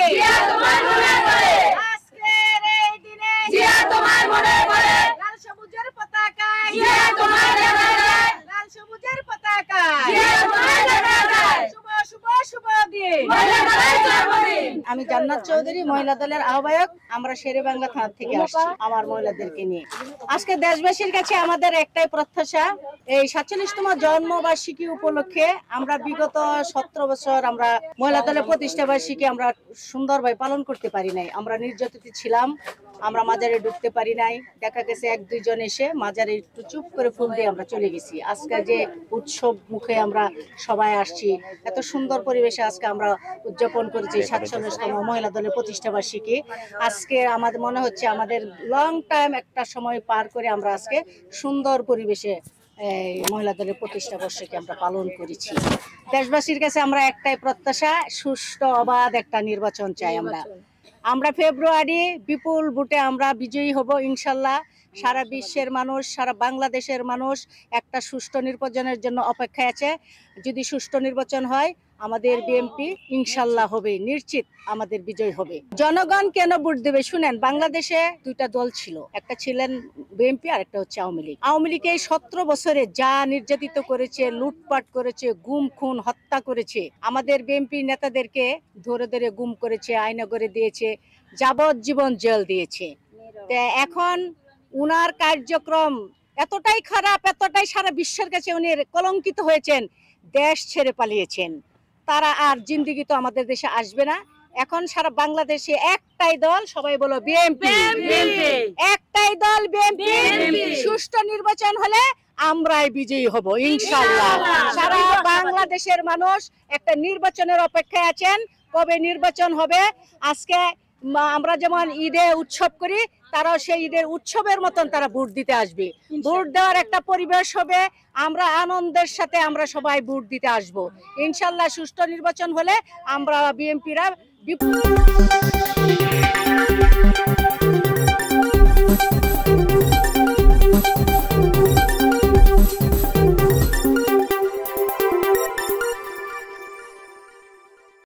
জিয়া তোমার মনে পড়ে, আজকের এই দিনে জিয়া তোমার মনে পড়ে, লাল সবুজের পতাকায় জিয়া তোমার দেখা যায়, লাল সবুজের পতাকায় জিয়া তোমার দেখা যায়, শুভ শুভ শুভ দিন। মহিলা দলের জন্মদিন। আমি জান্নাত চৌধুরী, মহিলা দলের আহ্বায়ক। আমরা শেরেবাংলা থানা থেকে আসছি আমার মহিলাদেরকে নিয়ে। আজকে দেশবাসীর কাছে আমাদের একটাই প্রত্যাশা, এই 47তম জন্মবার্ষিকী উপলক্ষে আমরা বিগত 17 বছর আমরা মহিলা দলের প্রতিষ্ঠা বার্ষিকী আমরা সুন্দরভাবে পালন করতে পারি নাই। আমরা নির্যাতিত ছিলাম, আমরা মাজারে ঢুকতে পারি নাই। দেখা গেছে 1-2 জন এসে মাজারে একটু চুপ করে ফুল দিয়ে আমরা চলে গেছি। আজকে যে উৎসব মুখে আমরা সবাই আসছি, এত সুন্দর পরিবেশে আজকে আমরা উদযাপন করেছি 47তম মহিলা দলের প্রতিষ্ঠা বার্ষিকী। আজকে আমাদের মনে হচ্ছে আমাদের লং টাইম একটা সময় পার করে আমরা আজকে সুন্দর পরিবেশে মহিলা দলের প্রতিষ্ঠা বার্ষিকী আমরা পালন করেছি। দেশবাসীর কাছে আমরা একটাই প্রত্যাশা, সুষ্ঠু অবাধ একটা নির্বাচন চাই। আমরা ফেব্রুয়ারি বিপুল ভোটে আমরা বিজয়ী হব ইনশাল্লাহ। সারা বিশ্বের মানুষ, সারা বাংলাদেশের মানুষ একটা সুষ্ঠু নির্বাচনের জন্য অপেক্ষায় আছে। যদি সুষ্ঠু নির্বাচন হয় আমাদের বিএনপি ইনশাল্লাহ হবে, নিশ্চিত আমাদের বিজয় হবে। জনগণ কেন ভোট দেবে শুনেন, বাংলাদেশে 2টা দল ছিল, একটা ছিলেন বিএনপি আর একটা হচ্ছে আওয়ামী লীগ। আওয়ামী লীগ এই 17 বছরে যা নির্যাতিত করেছে, লুটপাট করেছে, গুম খুন হত্যা করেছে, আমাদের বিএনপি নেতাদেরকে ধরে ধরে গুম করেছে, আয়নাগরে দিয়েছে, যাবজ্জীবন জেল দিয়েছে। এখন উনার কার্যক্রম এতটাই খারাপ, এতটাই সারা বিশ্বের কাছে উনি কলঙ্কিত হয়েছেন, দেশ ছেড়ে পালিয়েছেন। তারা আর জিন্দিগি তো আমাদের দেশে আসবে না। এখন সারা বাংলাদেশে একটাই দল, সবাই বলো বিএনপি, একটাই দল বিএনপি। সুষ্ঠু নির্বাচন হলে আমরাই বিজয়ী হব ইনশাআল্লাহ। সারা বাংলাদেশের মানুষ একটা নির্বাচনের অপেক্ষায় আছেন, কবে নির্বাচন হবে। আজকে আমরা যেমন ঈদে উৎসব করি, তারাও সেই ঈদের উৎসবের মতন তারা ভোট দিতে আসবে। ভোট দেওয়ার একটা পরিবেশ হবে, আমরা আনন্দের সাথে আমরা সবাই ভোট দিতে আসব ইনশাল্লাহ। সুষ্ঠু নির্বাচন হলে আমরা বিএনপিরা